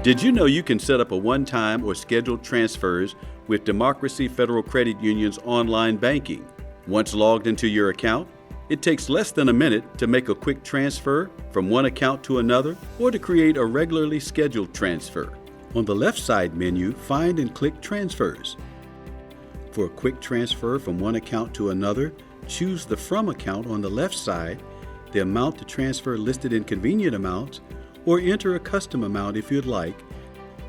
Did you know you can set up a one-time or scheduled transfers with Democracy Federal Credit Union's online banking? Once logged into your account, it takes less than a minute to make a quick transfer from one account to another or to create a regularly scheduled transfer. On the left side menu, find and click Transfers. For a quick transfer from one account to another, choose the From account on the left side, the amount to transfer listed in Convenient Amounts, or enter a custom amount if you'd like,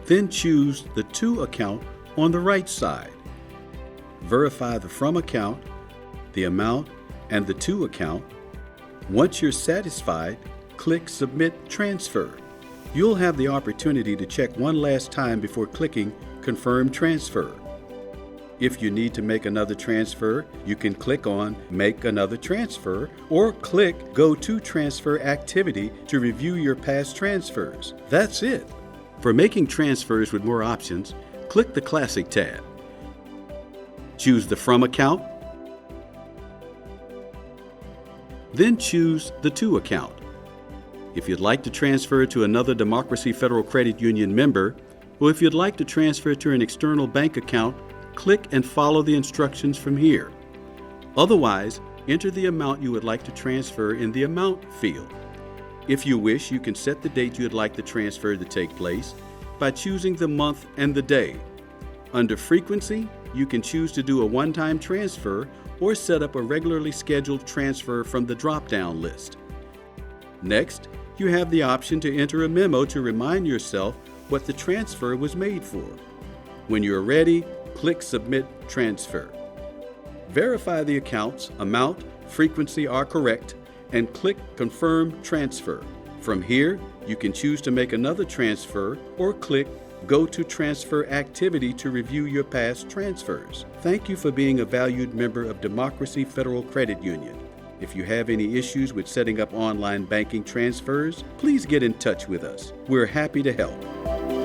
then choose the To account on the right side. Verify the From account, the amount, and the To account. Once you're satisfied, click Submit Transfer. You'll have the opportunity to check one last time before clicking Confirm Transfer. If you need to make another transfer, you can click on Make Another Transfer or click Go to Transfer Activity to review your past transfers. That's it. For making transfers with more options, click the Classic tab. Choose the From account, then choose the To account. If you'd like to transfer to another Democracy Federal Credit Union member, or if you'd like to transfer to an external bank account, click and follow the instructions from here. Otherwise, enter the amount you would like to transfer in the Amount field. If you wish, you can set the date you'd like the transfer to take place by choosing the month and the day. Under Frequency, you can choose to do a one-time transfer or set up a regularly scheduled transfer from the drop-down list. Next, you have the option to enter a memo to remind yourself what the transfer was made for. When you're ready, click Submit Transfer. Verify the accounts, amount, frequency are correct, and click Confirm Transfer. From here, you can choose to make another transfer or click Go to Transfer Activity to review your past transfers. Thank you for being a valued member of Democracy Federal Credit Union. If you have any issues with setting up online banking transfers, please get in touch with us. We're happy to help.